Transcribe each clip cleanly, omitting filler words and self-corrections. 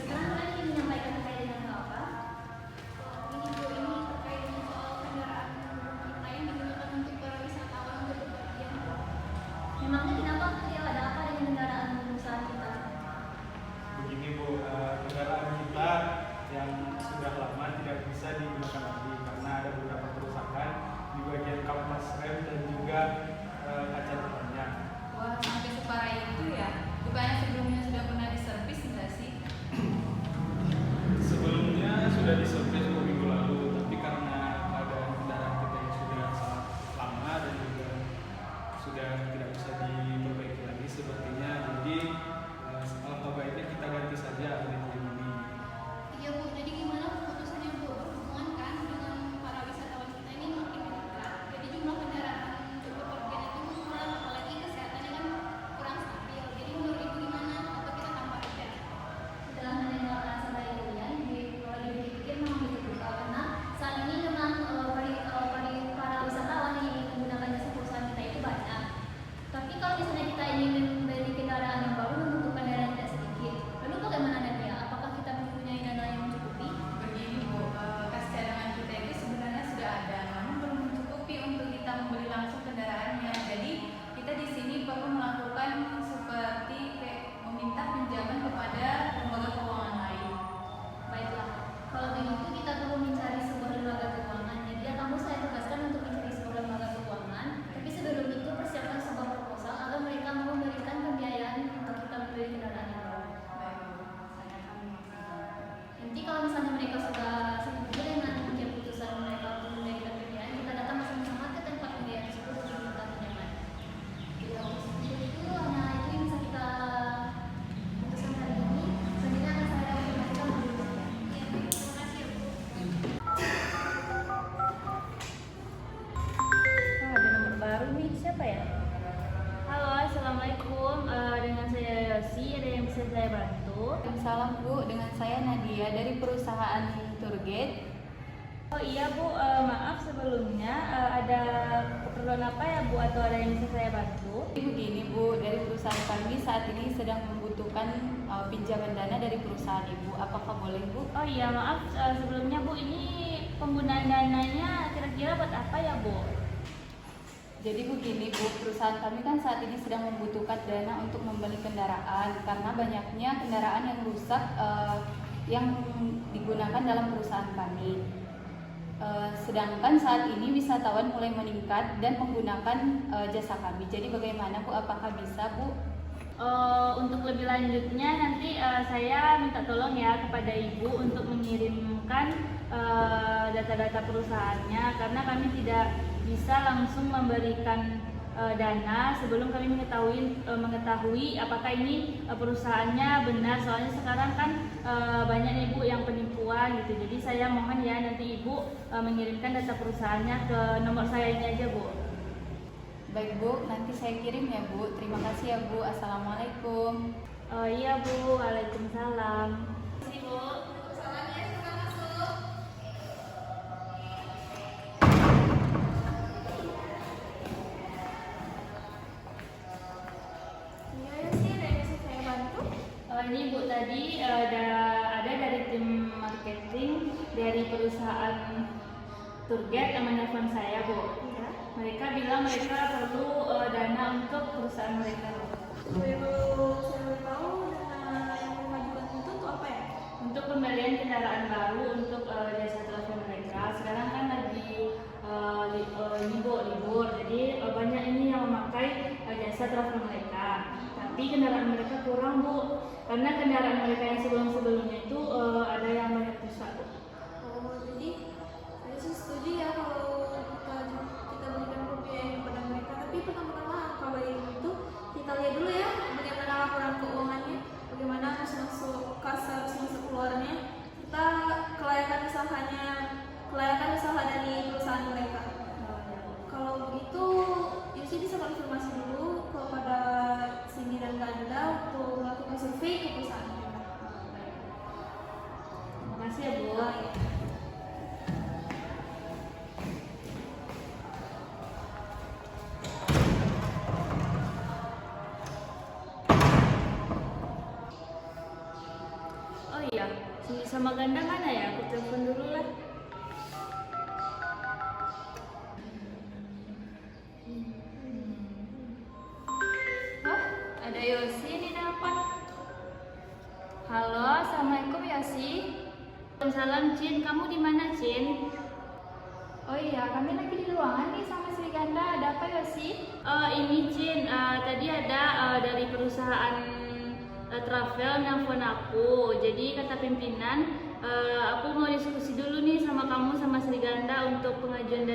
Sekarang kalian ingin menyampaikan terkait dengan hal apa? Ini Bu, ini terkait dengan soal kendaraan kita yang digunakan untuk para wisatawan untuk bepergian. Memangnya kenapa ada apa dengan kendaraan perusahaan kita? Begini Bu, kendaraan kita yang sudah lama tidak bisa digunakan lagi karena ada beberapa kerusakan di bagian kampas rem dan juga kaca depannya. Wah, sampai separah itu ya? Bukannya sebelumnya sudah pernah diservis enggak sih? Sebelumnya sudah diservis 2 minggu lalu, tapi karena keadaan kendaraan kita yang sudah sangat lama dan juga sudah tidak bisa diperbaiki lagi sepertinya, jadi alangkah baiknya kita ganti saja unit ini. Iya Bu, jadi gimana keputusannya Bu? Berhubungan kan dengan para wisatawan kita ini makin meningkat. Jadi jumlah kendaraan untuk bepergian itu kurang, apalagi kesehatannya kan kurang stabil. Jadi menurut Ibu gimana? Atau kita tambah aja? Setelah mendengar alasan dari kalian, kalau dipikir memang begitu karena saat ini memang para wisatawan yang ingin menggunakan jasa perusahaan kita itu banyak. Tapi kalau misalnya kita ingin membeli kendaraan yang baru membutuhkan dana yang tidak sedikit. Lalu bagaimana Nadia? Apakah kita mempunyai dana yang mencukupi? Begini Bu, kas cadangan kita itu sebenarnya sudah ada, namun belum mencukupi untuk kita membeli langsung kendaraannya. Jadi kita di sini perlu melakukan seperti meminta pinjaman kepada lembaga keuangan lain. Baiklah, kalau begitu kita perlu mencari sebuah lembaga keuangan. Jadi kamu saya tugaskan untuk mencari sebuah lembaga keuangan. Tapi sebelum itu persiapkan sebuah proposal agar mereka mau memberikan pembiayaan untuk kita membeli kendaraan yang baru. Baik Bu, saya akan Nanti kalau misalnya mereka sudah setuju dengan keputusan mereka untuk memberikan pembiayaan, kita datang bersama-sama ke tempat pembiayaan tersebut untuk meminta pinjaman. Bila seperti itu, hanya itu yang bisa kita putuskan hari ini. Selanjutnya akan saya informasikan lebih banyak. Iya, baik. Terima kasih ya Bu. Ada nomor baru nih, siapa ya? Halo, assalamualaikum. Dengan saya Yosi, ada yang bisa saya bantu? Salam Bu, dengan saya Nadia dari perusahaan Tourgate. Oh iya Bu, maaf sebelumnya ada keperluan apa ya Bu atau ada yang bisa saya bantu? Begini Bu, dari perusahaan kami saat ini sedang membutuhkan pinjaman dana dari perusahaan Ibu. Apakah boleh Bu? Oh iya maaf sebelumnya Bu, ini penggunaan dananya kira-kira buat apa ya Bu? Jadi begini Bu, perusahaan kami kan saat ini sedang membutuhkan dana untuk membeli kendaraan karena banyaknya kendaraan yang rusak yang digunakan dalam perusahaan kami. Sedangkan saat ini wisatawan mulai meningkat dan menggunakan jasa kami. Jadi bagaimana Bu? Apakah bisa Bu? Untuk lebih lanjutnya nanti saya minta tolong ya kepada Ibu untuk mengirimkan data-data perusahaannya karena kami tidak bisa langsung memberikan dana sebelum kami mengetahui apakah ini perusahaannya benar, soalnya sekarang kan banyak Ibu yang penipuan gitu. Jadi saya mohon ya nanti Ibu mengirimkan data perusahaannya ke nomor saya ini aja Bu. Baik Bu, nanti saya kirim ya Bu. Terima kasih ya Bu. Assalamualaikum. Iya Bu, waalaikumsalam. Bu. Salamnya suka masuk. Iya ya sih, ada yang bisa saya bantu? Ini Bu tadi ada dari tim marketing dari perusahaan Tourgate yang menelpon saya Bu. Iya. Mereka bilang mereka perlu dana untuk perusahaan mereka Bu. Saya boleh tahu dana yang dimajukan itu tuh apa ya? Untuk pembelian kendaraan baru untuk jasa telepon mereka. Sekarang kan lagi ini Bu libur, jadi banyak ini yang memakai jasa telepon mereka. Tapi kendaraan mereka kurang Bu, karena kendaraan mereka yang sebelum-sebelumnya itu ada yang banyak rusak Bu. Oh, jadi saya sih setuju ya kalau kita berikan pembiayaan kepada mereka. Tapi pertama-tama kalau itu kita lihat dulu ya bagaimana laporan keuangannya, bagaimana masuk kas masuk keluarnya, kita kelayakan usaha dari perusahaan mereka. Kalau begitu, Yusi bisa konfirmasi dulu kepada Cindy dan Ganda untuk melakukan survei ke perusahaan mereka. Si sama Ganda mana ya? Aku telepon dulu lah. Oh, ada Yosi di telepon. Halo, assalamualaikum Yosi. Salam Cin, kamu di mana Cin? Oh iya, kami lagi di ruangan nih sama Sri Ganda. Ada apa Yosi? Ini Cin, tadi ada dari perusahaan travel nelfon aku. Jadi kata pimpinan, aku mau diskusi dulu nih sama kamu sama Sri Ganda untuk pengajuan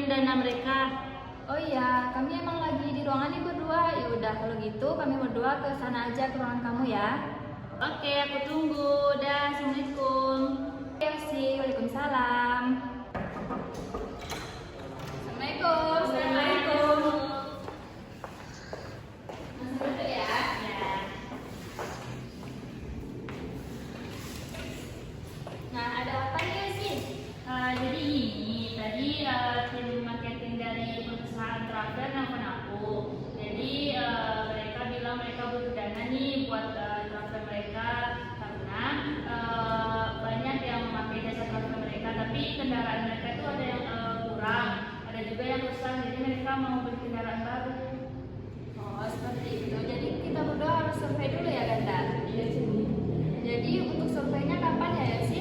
dana mereka. Oh iya, kami emang lagi di ruangan nih berdua. Ya udah kalau gitu kami berdua ke sana aja ke ruangan kamu ya. Oke, aku tunggu. Dah, assalamualaikum. Yosi, waalaikumsalam. Assalamualaikum. Assalamualaikum. Masuk dulu ya. Ya. Nah, ada apa nih Yosi? Jadi ini tadi tim marketing dari perusahaan travel nelfon aku. Jadi mereka bilang mereka butuh dana nih buat travel mereka karena banyak yang memakai jasa travel mereka, tapi kendaraan mereka itu ada yang kurang, ada juga yang rusak. Jadi mereka mau beli kendaraan baru. Oh, seperti itu. Jadi kita berdua harus survei dulu ya, Ganda? Iya sih. Jadi untuk surveinya kapan ya, Yosi?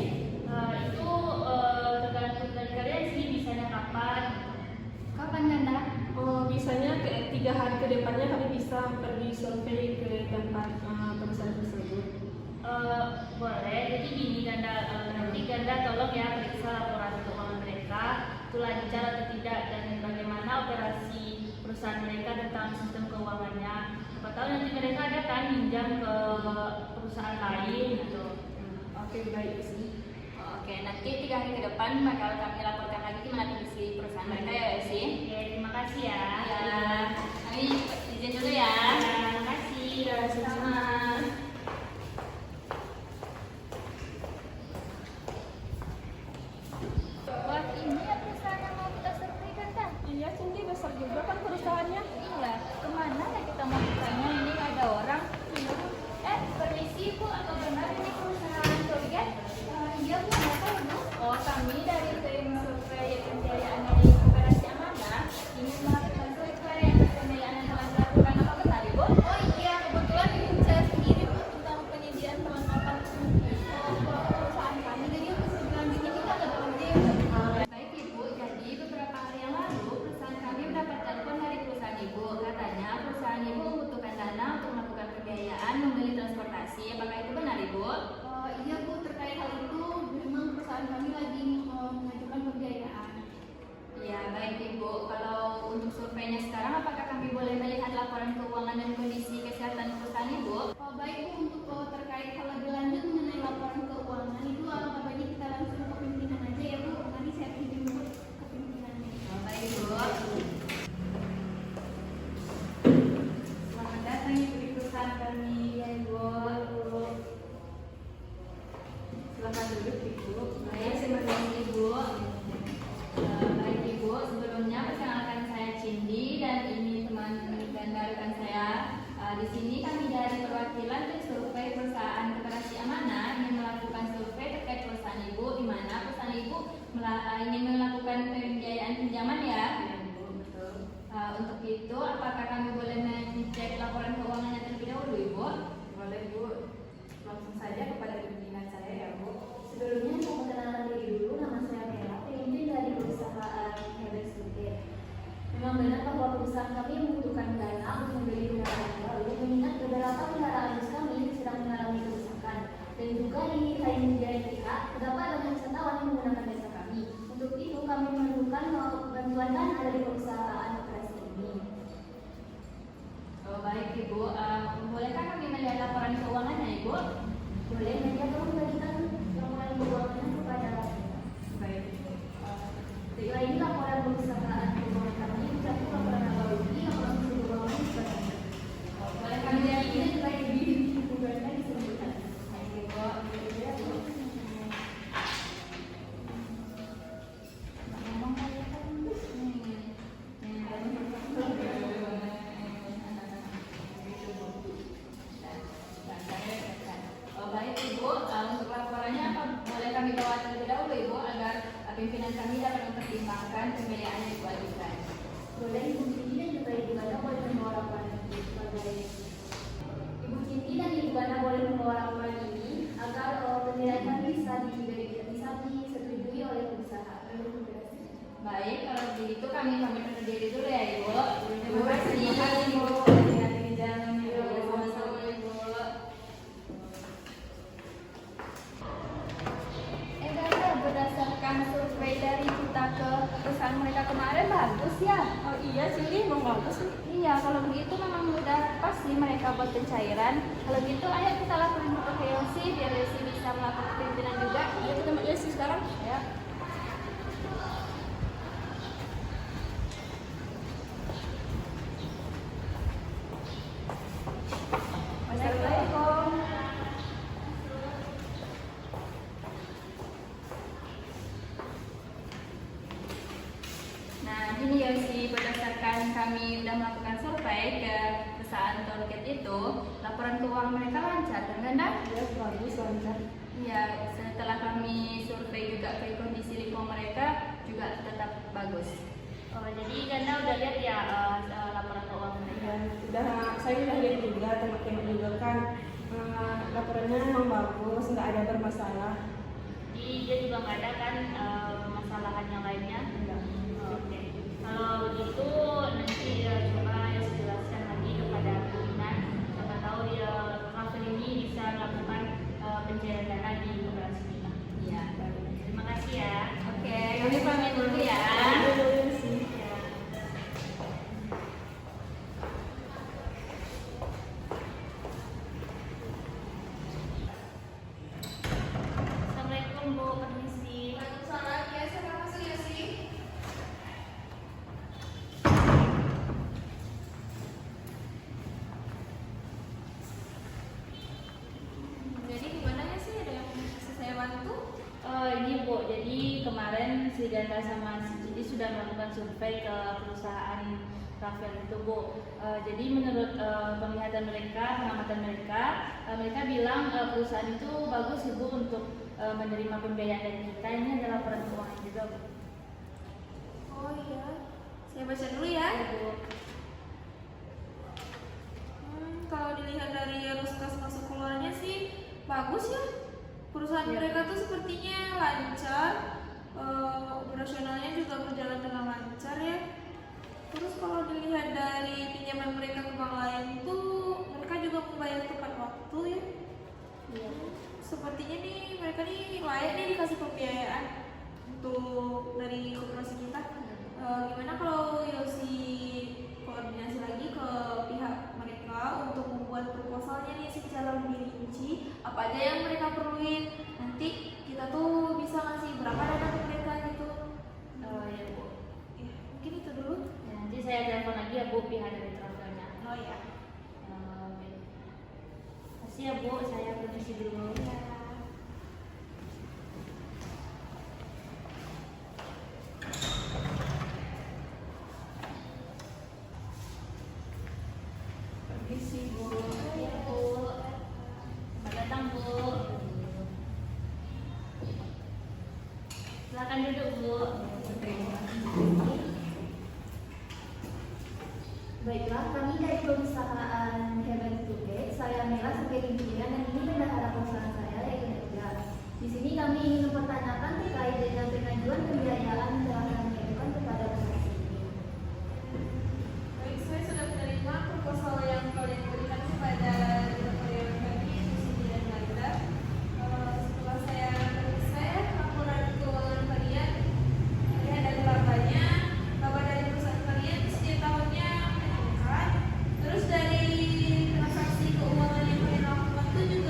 Itu tergantung dari kalian sih, bisanya kapan. Kapan, Ganda? Oh, bisanya 3 hari ke depannya kami bisa pergi survei ke tempat perusahaan tersebut. Boleh, jadi gini Ganda, nanti Ganda tolong ya periksa laporan keuangan mereka itu lancar atau tidak dan bagaimana operasi perusahaan mereka tentang sistem keuangannya. Siapa tahu nanti mereka ada kan minjam ke perusahaan lain gitu. Oke, baik sih. Oke, nanti 3 hari ke depan bakal kami laporkan lagi gimana kondisi perusahaan mereka ya, Yosi. Oke, terima kasih ya. Ya, kami izin dulu ya. Terima kasih. Sama. Wah, ini ya perusahaan yang mau kita survei kan, Tan? Iya, Cindy besar juga kan perusahaannya. Iya, kemana ya kita mau tanya? Ini ada orang. Permisi Bu, apa benar ini perusahaan Surgen? Iya Bu, apa Bu? Oh, kami dari tim survei pembiayaan dari Koperasi Amanah ingin melakukan survei pembiayaan yang telah dilakukan. Apa benar Ibu? Oh iya, kebetulan ini saya sendiri Bu tentang penyediaan perlengkapan perusahaan kami. Jadi untuk selanjutnya kita ada berjanji. Baik Ibu, jadi beberapa hari yang lalu perusahaan kami mendapat telepon dari perusahaan Ibu. Katanya perusahaan Ibu membutuhkan dana untuk melakukan pembiayaan membeli transportasi. Apakah itu benar Ibu? Iya Bu, terkait hal itu memang perusahaan kami lagi mengajukan pembiayaan. Iya, baik Ibu. Kalau untuk surveinya sekarang, apakah kami boleh melihat laporan keuangan dan kondisi kesehatan perusahaan Ibu? Baik Bu, untuk terkait hal lebih lanjut mengenai laporan keuangan itu alangkah baiknya kita langsung ke pimpinan aja ya Bu. Nanti saya pimpin dulu ke pimpinannya. Baik Bu. Selamat datang Ibu di perusahaan kami ya Ibu. Silakan duduk Ibu. Baik, terima kasih Ibu. Baik Ibu, sebelumnya perkenalkan saya Cindy dan ini teman Ganda rekan saya. Di sini kami dari perwakilan tim survei perusahaan Koperasi Amanah ingin melakukan survei terkait perusahaan Ibu, di mana perusahaan Ibu ingin melakukan pembiayaan pinjaman ya. Betul. Untuk itu, apakah kami boleh mengecek laporan keuangannya terlebih dahulu Ibu? Boleh Bu, langsung saja kepada pimpinan saya ya Bu. Sebelumnya saya perkenalkan diri dulu, nama saya Bella, pemimpin dari perusahaan Herbert Studio. Memang benar bahwa perusahaan kami membutuhkan dana untuk membeli kendaraan baru, mengingat beberapa kendaraan bus kami sedang mengalami kerusakan dan juga di lain pihak terdapat banyak wisatawan yang menggunakan jasa kami. Untuk itu kami memerlukan bantuan dana dari perusahaan operasi ini. Oh, baik Ibu, bolehkah kami melihat laporan keuangannya Ibu? Boleh pimpinan kami dapat mempertimbangkan pembiayaan yang diajukan. Boleh Ibu Cindy dan juga Ibu Gana boleh membawa laporan ini sebagai Ibu Cindy dan Ibu Gana boleh membawa laporan ini agar penilaian kami bisa disetujui oleh perusahaan. Baik, kalau begitu kami pamit undur diri dulu ya Ibu. Terima kasih. Terima kasih, Ibu. Hati-hati di jalan ya. Sama-sama Ibu. Ganda, berdasarkan survei dari kita ke perusahaan mereka kemarin bagus ya. Oh iya sih, emang bagus nih. Iya, kalau begitu memang udah pasti mereka buat pencairan. Kalau gitu ayo kita laporin dulu ke Yosi biar Yosi bisa melakukan pimpinan juga. Ayo kita lihat sih sekarang. Ya. Assalamualaikum. Nah, ini Yosi, berdasarkan kami udah melakukan survei ke perusahaan Tolket itu, laporan keuangan mereka lancar, kan Ganda? Ya, bagus lancar. Iya, setelah kami survei juga ke kondisi lingkungan mereka juga tetap bagus. Oh, jadi Ganda udah lihat ya laporan keuangan mereka. Saya udah lihat juga, teman-teman juga kan laporannya memang bagus, nggak ada bermasalah. Jadi dia juga nggak ada kan permasalahan yang lainnya. Oke. Kalau begitu nanti coba ya jelaskan lagi kepada pimpinan. Siapa tahu dia kafe ini bisa melakukan pencairan dana di koperasi kita. Iya. Terima kasih ya. Oke, kami pamit dulu ya. Iya sih. Assalamualaikum Bu, permisi. Waalaikumsalam. Ya, saya masuk ya sih. Jadi gimana ya sih, ada yang bisa saya bantu? Ini Bu, jadi kemarin si Ganda sama si Cidi sudah melakukan survei ke perusahaan Rafael itu Bu. Jadi menurut penglihatan mereka, pengamatan mereka, mereka bilang perusahaan itu bagus Ibu untuk menerima pembiayaan dari kita. Ini adalah laporan keuangan juga Bu. Oh iya, saya baca dulu ya. Ya, Bu. Kalau dilihat dari arus kas masuk keluarnya sih bagus ya. Perusahaan Iya. mereka tuh sepertinya lancar, operasionalnya juga berjalan dengan lancar ya. Terus kalau dilihat dari pinjaman mereka ke bank lain tuh mereka juga membayar tepat waktu ya. Iya. Sepertinya nih mereka nih layak nih dikasih pembiayaan untuk dari koperasi kita. Gimana kalau Yosi koordinasi lagi ke pihak mereka untuk membuat proposalnya nih secara lebih rinci, apa aja yang mereka perluin. Nanti kita tuh bisa ngasih berapa dana ke mereka gitu. Ya Bu. Ya, mungkin itu dulu. Ya, nanti saya telepon lagi ya Bu pihak dari travelnya. Oh ya. Baik. Makasih ya Bu, saya permisi dulu. Permisi Bu. Iya Bu. Selamat datang Bu. Silakan duduk Bu. Baiklah, kami dari perusahaan Heaven Today, saya Mela sebagai pimpinan dan ini bendahara perusahaan saya yaitu Edgar. Di sini kami ingin mempertanyakan terkait dengan pengajuan pembiayaan yang telah kami ajukan kepada perusahaan ini. Baik, saya sudah menerima proposal yang kalian berikan kepada direktur kami, Siti dan Ganda. Setelah saya periksa laporan keuangan kalian, lihat dari labanya, laba dari perusahaan kalian setiap tahunnya meningkat. Terus dari transaksi keuangan yang kalian lakukan itu juga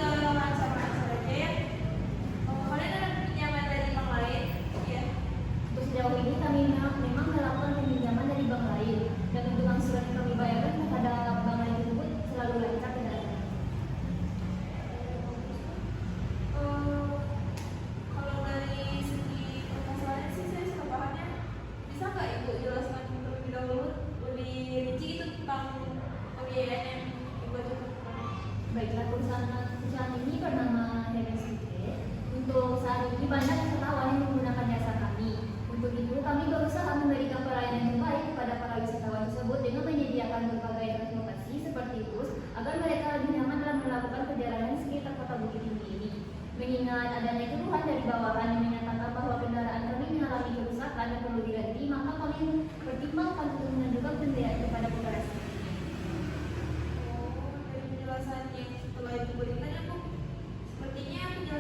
dengan adanya keluhan dari bawahan yang menyatakan bahwa kendaraan kami mengalami kerusakan dan perlu diganti, maka kami pertimbangkan untuk mengajukan pembiayaan kepada koperasi. Dari penjelasan yang setelah Ibu berikan ya Bu, sepertinya penjelasan